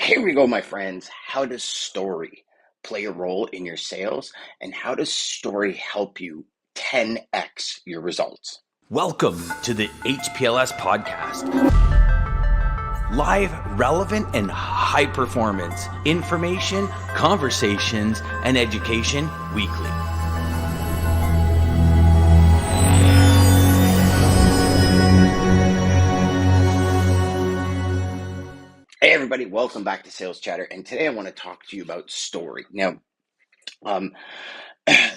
Here we go, my friends. How does story play a role in your sales? And how does story help you 10x your results? Welcome to the HPLS podcast. Live, relevant, and high performance information, conversations, and education weekly. Hey everybody, welcome back to Sales Chatter. And today I want to talk to you about story. Now,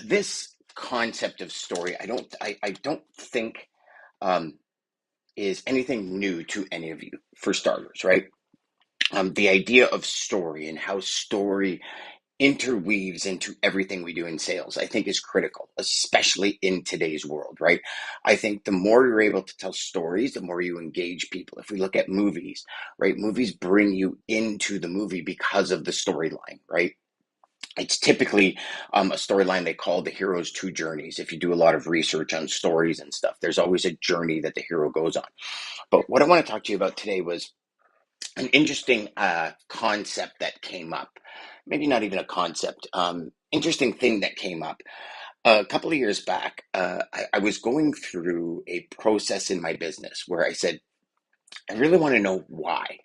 this concept of story, I don't think is anything new to any of you, for starters, right? The idea of story and how story interweaves into everything we do in sales, I think is critical, especially in today's world, right? I think the more you're able to tell stories, the more you engage people. If we look at movies, right? Movies bring you into the movie because of the storyline, right? It's typically a storyline they call the hero's two journeys. If you do a lot of research on stories and stuff, there's always a journey that the hero goes on. But what I want to talk to you about today was an interesting concept that came up. Maybe not even a concept, interesting thing that came up. A couple of years back, I was going through a process in my business where I said, I really want to know why.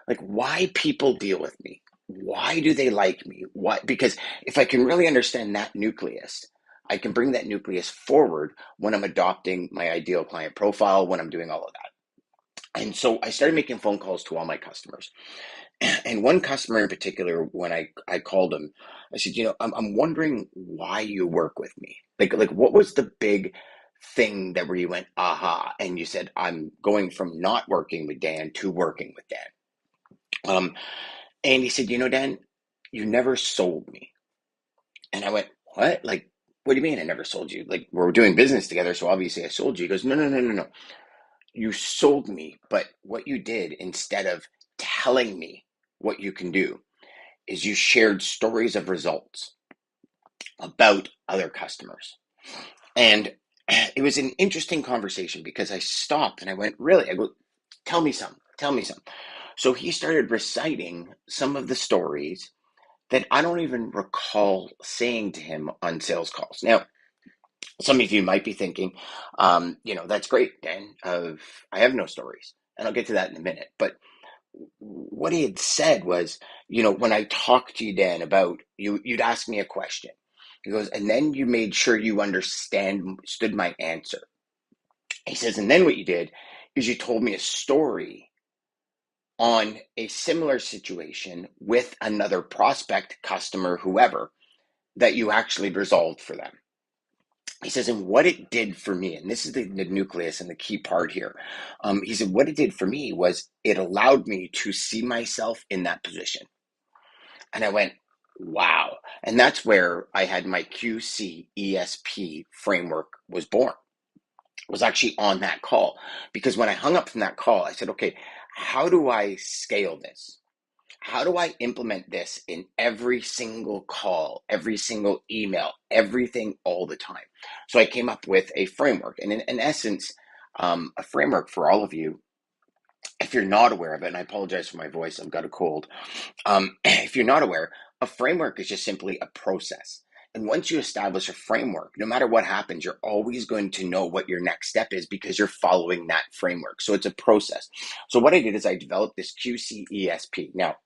Like why people deal with me. Why do they like me? Why? Because if I can really understand that nucleus, I can bring that nucleus forward when I'm adopting my ideal client profile, when I'm doing all of that. And so I started making phone calls to all my customers. And one customer in particular, when I called him, I said, I'm wondering why you work with me. Like what was the big thing that where you went, aha, and you said, I'm going from not working with Dan to working with Dan. And he said, Dan, you never sold me. And I went, what? Like, what do you mean I never sold you? Like, we're doing business together, so obviously I sold you. He goes, no. You sold me, but what you did instead of telling me what you can do is you shared stories of results about other customers. And it was an interesting conversation because I stopped and I went, really? I go, tell me some. So he started reciting some of the stories that I don't even recall saying to him on sales calls. Now, some of you might be thinking, that's great, Dan. I have no stories, and I'll get to that in a minute. But what he had said was, when I talked to you, Dan, about you'd ask me a question. He goes, and then you made sure you understood my answer. He says, and then what you did is you told me a story on a similar situation with another prospect, customer, whoever, that you actually resolved for them. He says, and what it did for me, and this is the nucleus and the key part here. He said, what it did for me was it allowed me to see myself in that position. And I went, wow. And that's where I had my QCESP framework was born. It was actually on that call. Because when I hung up from that call, I said, okay, how do I scale this? How do I implement this in every single call, every single email, everything all the time? So I came up with a framework. And in essence, a framework for all of you, if you're not aware of it, and I apologize for my voice, I've got a cold. If you're not aware, a framework is just simply a process. And once you establish a framework, no matter what happens, you're always going to know what your next step is because you're following that framework. So it's a process. So what I did is I developed this QCESP. Now,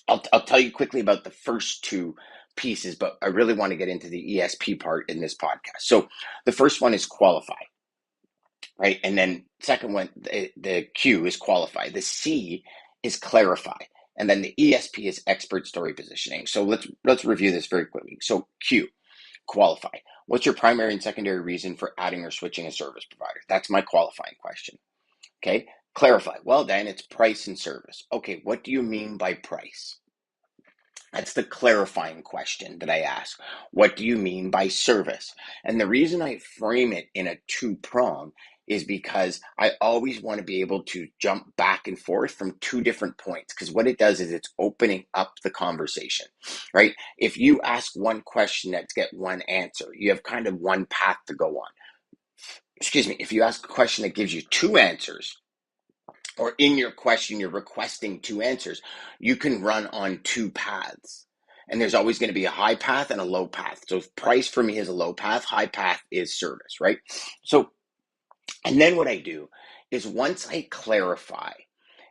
I'll tell you quickly about the first two pieces, but I really want to get into the ESP part in this podcast. So the first one is qualify, right? And then second one, the Q is qualify. The C is clarify. And then the ESP is expert story positioning. So let's review this very quickly. So Q, qualify. What's your primary and secondary reason for adding or switching a service provider? That's my qualifying question. Okay. Clarify. Well, then it's price and service. Okay, what do you mean by price? That's the clarifying question that I ask. What do you mean by service? And the reason I frame it in a two-prong is because I always want to be able to jump back and forth from two different points, because what it does is it's opening up the conversation, right? If you ask one question that's get one answer, you have kind of one path to go on. Excuse me. If you ask a question that gives you two answers, or in your question, you're requesting two answers, you can run on two paths. And there's always going to be a high path and a low path. So price for me is a low path, high path is service, right? So, and then what I do is once I clarify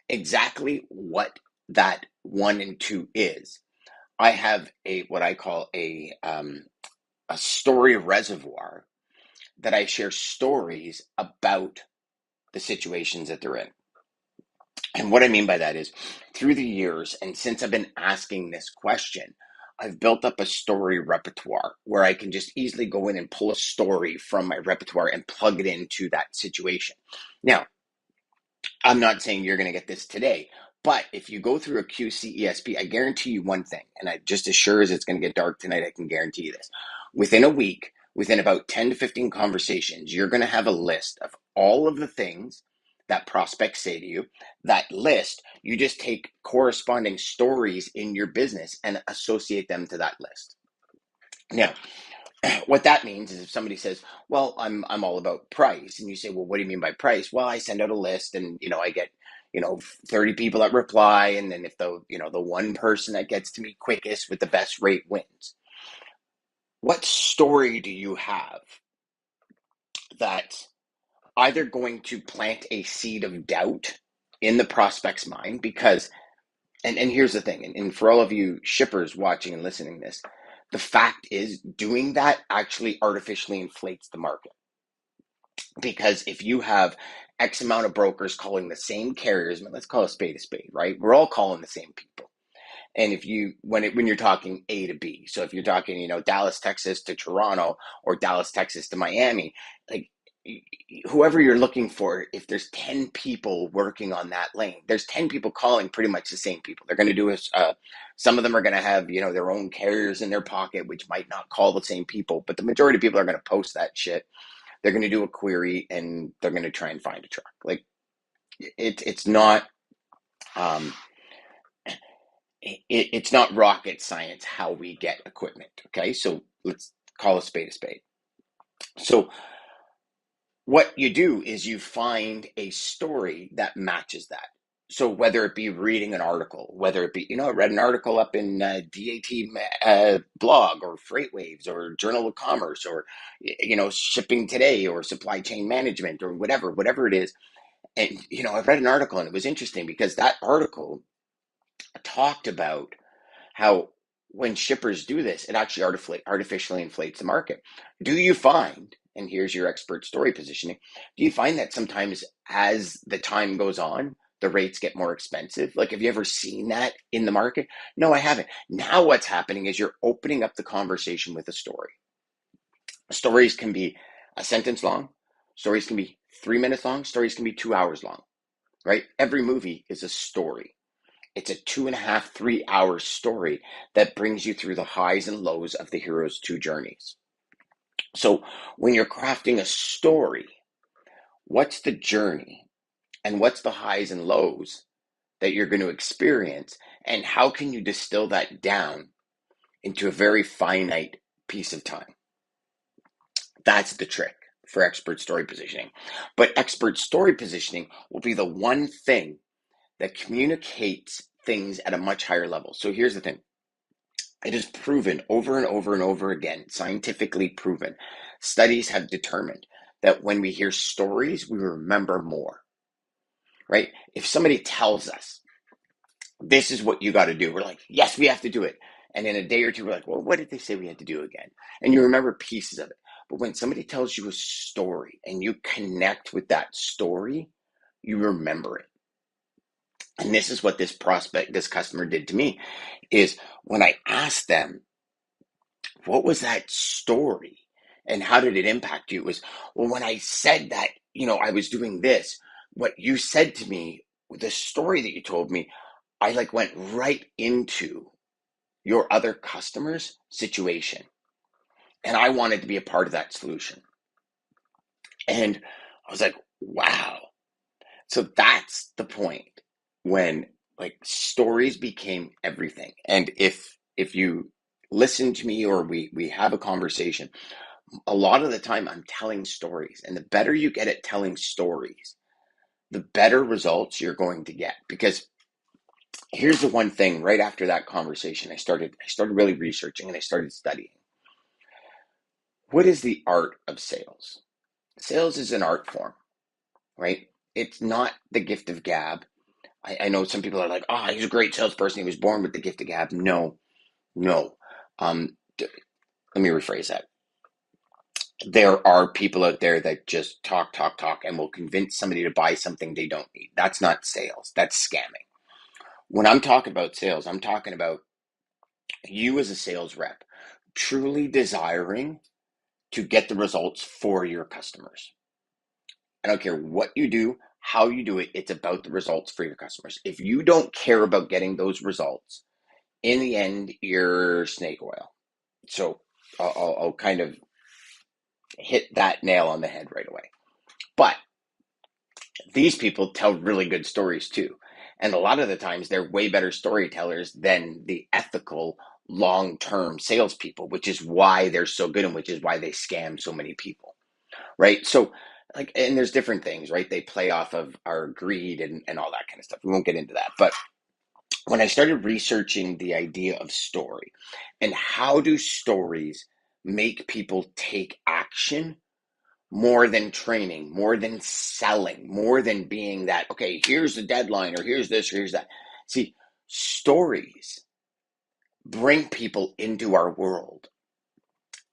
exactly what that one and two is, I have what I call a story reservoir that I share stories about the situations that they're in. And what I mean by that is through the years, and since I've been asking this question, I've built up a story repertoire where I can just easily go in and pull a story from my repertoire and plug it into that situation. Now, I'm not saying you're going to get this today, but if you go through a QCESP, I guarantee you one thing, and I just as sure as it's going to get dark tonight, I can guarantee you this. Within a week, within about 10 to 15 conversations, you're going to have a list of all of the things that prospects say to you. That list, you just take corresponding stories in your business and associate them to that list. Now, what that means is if somebody says, well, I'm all about price, and you say, well, what do you mean by price? Well, I send out a list and I get 30 people that reply, and then if the one person that gets to me quickest with the best rate wins. What story do you have that's either going to plant a seed of doubt in the prospect's mind? Because and here's the thing, and for all of you shippers watching and listening to this, the fact is doing that actually artificially inflates the market. Because if you have X amount of brokers calling the same carriers, let's call a spade, right? We're all calling the same people. And if you, when you're talking A to B, so if you're talking, Dallas, Texas to Toronto, or Dallas, Texas to Miami, like whoever you're looking for, if there's 10 people working on that lane, there's 10 people calling pretty much the same people. They're going to do some of them are going to have, their own carriers in their pocket, which might not call the same people, but the majority of people are going to post that shit. They're going to do a query and they're going to try and find a truck. Like it's not, it's not rocket science how we get equipment. Okay. So let's call a spade a spade. So what you do is you find a story that matches that. So whether it be reading an article, whether it be, I read an article up in DAT blog or FreightWaves or Journal of Commerce or, Shipping Today or Supply Chain Management or whatever it is. And, I read an article and it was interesting because that article talked about how when shippers do this, it actually artificially inflates the market. Do you find, and here's your expert story positioning, do you find that sometimes as the time goes on, the rates get more expensive? Like, have you ever seen that in the market? No, I haven't. Now what's happening is you're opening up the conversation with a story. Stories can be a sentence long. Stories can be 3 minutes long. Stories can be 2 hours long, right? Every movie is a story. It's a 2.5, 3 hour story that brings you through the highs and lows of the hero's two journeys. So when you're crafting a story, what's the journey and what's the highs and lows that you're going to experience? And how can you distill that down into a very finite piece of time? That's the trick for expert story positioning. But expert story positioning will be the one thing that communicates things at a much higher level. So here's the thing. It is proven over and over and over again, scientifically proven. Studies have determined that when we hear stories, we remember more, right? If somebody tells us, this is what you got to do, we're like, yes, we have to do it. And in a day or two, we're like, well, what did they say we had to do again? And you remember pieces of it. But when somebody tells you a story and you connect with that story, you remember it. And this is what this customer did to me, is when I asked them, what was that story and how did it impact you? It was, well, when I said that, I was doing this, what you said to me, the story that you told me, I went right into your other customer's situation. And I wanted to be a part of that solution. And I was like, wow. So that's the point when stories became everything. And if you listen to me or we have a conversation, a lot of the time I'm telling stories. And the better you get at telling stories, the better results you're going to get. Because here's the one thing, right after that conversation, I started really researching and I started studying. What is the art of sales? Sales is an art form, right? It's not the gift of gab. I know some people are like, oh, he's a great salesperson. He was born with the gift of gab. No, no. Let me rephrase that. There are people out there that just talk, and will convince somebody to buy something they don't need. That's not sales. That's scamming. When I'm talking about sales, I'm talking about you as a sales rep truly desiring to get the results for your customers. I don't care what you do, how you do it, it's about the results for your customers. If you don't care about getting those results, in the end, you're snake oil. So I'll kind of hit that nail on the head right away. But these people tell really good stories too. And a lot of the times they're way better storytellers than the ethical long-term salespeople, which is why they're so good and which is why they scam so many people, right? So like, and there's different things, right? They play off of our greed and all that kind of stuff. We won't get into that. But when I started researching the idea of story and how do stories make people take action more than training, more than selling, more than being that, okay, here's the deadline, or here's this, or here's that. See, stories bring people into our world.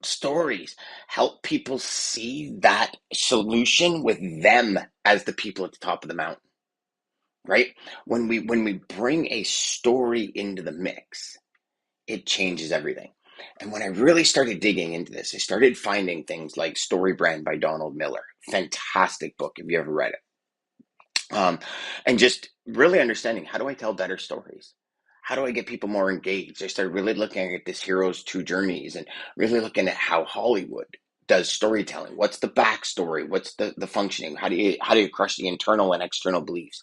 Stories help people see that solution with them as the people at the top of the mountain, right? When we bring a story into the mix, it changes everything. And when I really started digging into this, I started finding things like Story Brand by Donald Miller. Fantastic book, if you ever read it. And just really understanding, how do I tell better stories? How do I get people more engaged? I started really looking at this hero's two journeys and really looking at how Hollywood does storytelling. What's the backstory? What's the functioning? How do you crush the internal and external beliefs?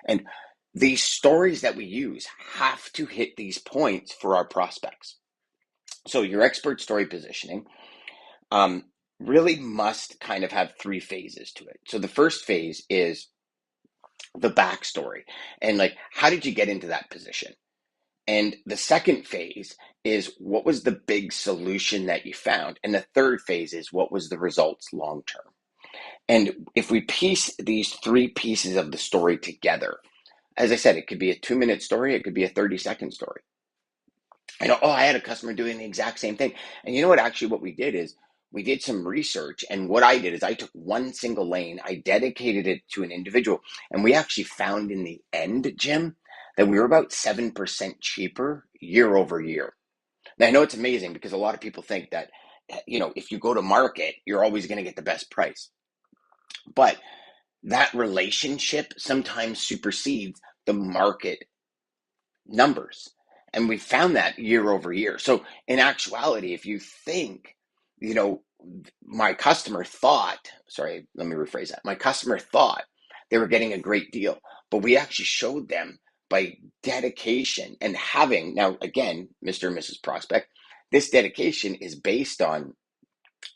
And these stories that we use have to hit these points for our prospects. So your expert story positioning really must kind of have three phases to it. So the first phase is the backstory and like, how did you get into that position? And the second phase is, what was the big solution that you found? And the third phase is, what was the results long term? And if we piece these three pieces of the story together, as I said, it could be a 2-minute story, it could be a 30-second story. I know, oh, I had a customer doing the exact same thing. And you know what? Actually, what we did is we did some research. And what I did is I took one single lane, I dedicated it to an individual. And we actually found in the end, Jim, that we were about 7% cheaper year over year. Now, I know it's amazing because a lot of people think that, if you go to market, you're always going to get the best price. But that relationship sometimes supersedes the market numbers. And we found that year over year. So in actuality, if you think, my customer thought, sorry, let me rephrase that. My customer thought they were getting a great deal, but we actually showed them by dedication and having, now again, Mr. and Mrs. Prospect, this dedication is based on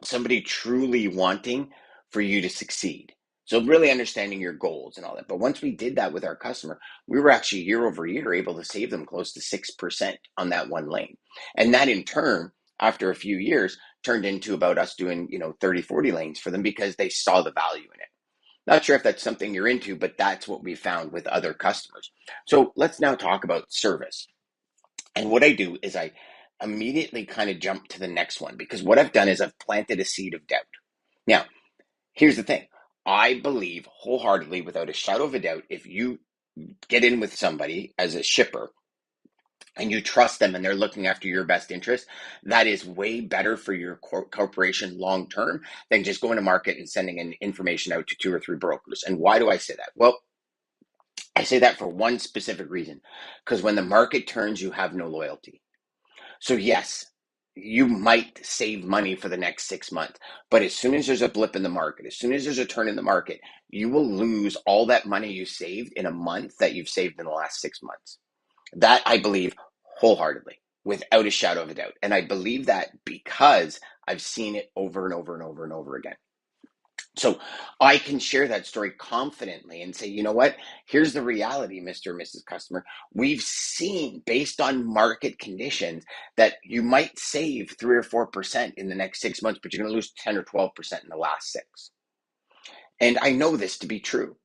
somebody truly wanting for you to succeed. So really understanding your goals and all that. But once we did that with our customer, we were actually year over year able to save them close to 6% on that one lane. And that in turn, after a few years, turned into about us doing, 30, 40 lanes for them because they saw the value in it. Not sure if that's something you're into, but that's what we found with other customers. So let's now talk about service. And what I do is I immediately kind of jump to the next one, because what I've done is I've planted a seed of doubt. Now, here's the thing. I believe wholeheartedly, without a shadow of a doubt, if you get in with somebody as a shipper and you trust them and they're looking after your best interest, that is way better for your corporation long term than just going to market and sending in information out to 2 or 3 brokers. And why do I say that? Well, I say that for one specific reason, because when the market turns, you have no loyalty. So yes, you might save money for the next 6 months, but as soon as there's a blip in the market, as soon as there's a turn in the market, you will lose all that money you saved in a month that you've saved in the last 6 months. That I believe wholeheartedly, without a shadow of a doubt. And I believe that because I've seen it over and over and over and over again. So I can share that story confidently and say, you know what? Here's the reality, Mr. or Mrs. Customer. We've seen, based on market conditions, that you might save 3 or 4% in the next 6 months, but you're going to lose 10 or 12% in the last six. And I know this to be true.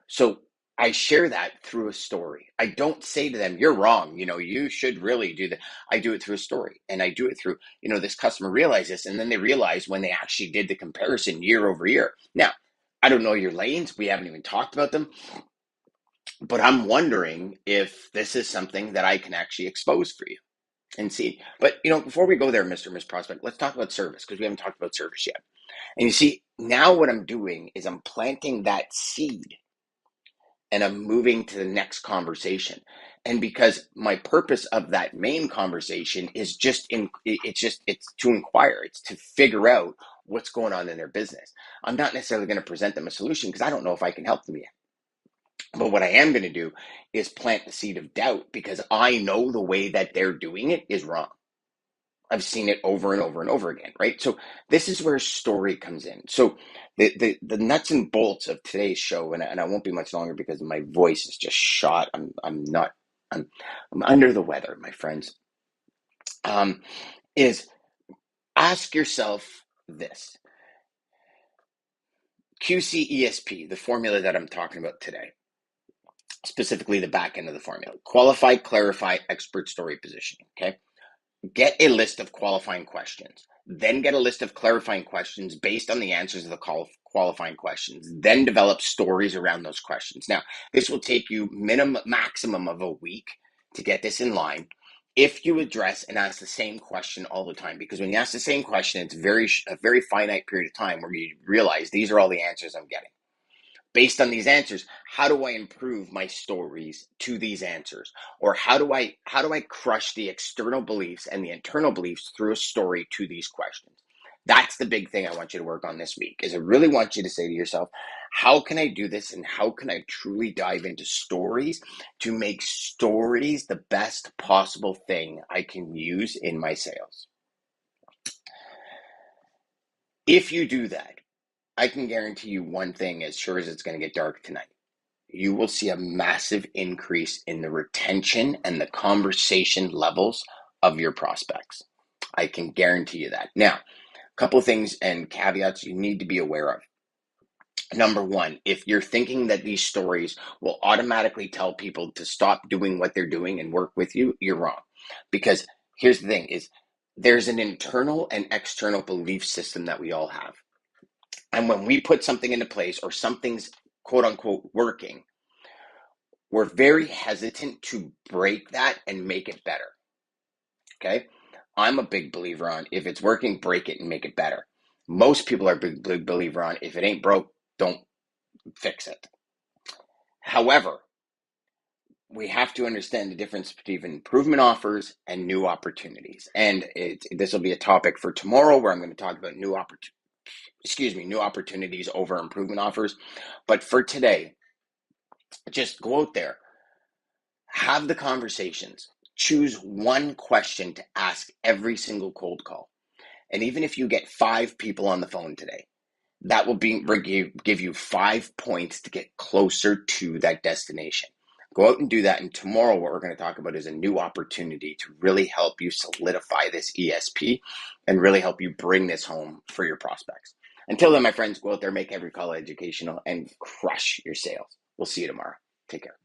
So I share that through a story. I don't say to them, you're wrong. You should really do that. I do it through a story, and I do it through, this customer realized this, and then they realize when they actually did the comparison year over year. Now, I don't know your lanes. We haven't even talked about them, but I'm wondering if this is something that I can actually expose for you and see. But, before we go there, Mr. and Miss Prospect, let's talk about service, because we haven't talked about service yet. And you see, now what I'm doing is I'm planting that seed, and I'm moving to the next conversation. And because my purpose of that main conversation is it's to inquire, it's to figure out what's going on in their business. I'm not necessarily going to present them a solution because I don't know if I can help them yet. But what I am going to do is plant the seed of doubt, because I know the way that they're doing it is wrong. I've seen it over and over and over again, right? So this is where story comes in. So the nuts and bolts of today's show, and I won't be much longer because my voice is just shot. I'm under the weather, my friends. Is ask yourself this: QCESP, the formula that I'm talking about today, specifically the back end of the formula: qualify, clarify, expert, story, positioning. Okay. Get a list of qualifying questions, then get a list of clarifying questions based on the answers of the qualifying questions, then develop stories around those questions. Now, this will take you maximum of a week to get this in line if you address and ask the same question all the time, because when you ask the same question, it's a very finite period of time where you realize these are all the answers I'm getting. Based on these answers, how do I improve my stories to these answers? Or how do I crush the external beliefs and the internal beliefs through a story to these questions? That's the big thing I want you to work on this week. Is I really want you to say to yourself, how can I do this, and how can I truly dive into stories to make stories the best possible thing I can use in my sales? If you do that, I can guarantee you one thing, as sure as it's going to get dark tonight: you will see a massive increase in the retention and the conversation levels of your prospects. I can guarantee you that. Now, a couple of things and caveats you need to be aware of. Number one, if you're thinking that these stories will automatically tell people to stop doing what they're doing and work with you, you're wrong. Because here's the thing: is there's an internal and external belief system that we all have. And when we put something into place, or something's quote unquote working, we're very hesitant to break that and make it better. Okay. I'm a big believer on, if it's working, break it and make it better. Most people are a big believer on, if it ain't broke, don't fix it. However, we have to understand the difference between improvement offers and new opportunities. And this will be a topic for tomorrow, where I'm going to talk about new opportunities over improvement offers. But for today, just go out there, have the conversations, choose one question to ask every single cold call. And even if you get 5 people on the phone today, that will give you 5 points to get closer to that destination. Go out and do that. And tomorrow, what we're going to talk about is a new opportunity to really help you solidify this ESP and really help you bring this home for your prospects. Until then, my friends, go out there, make every call educational, and crush your sales. We'll see you tomorrow. Take care.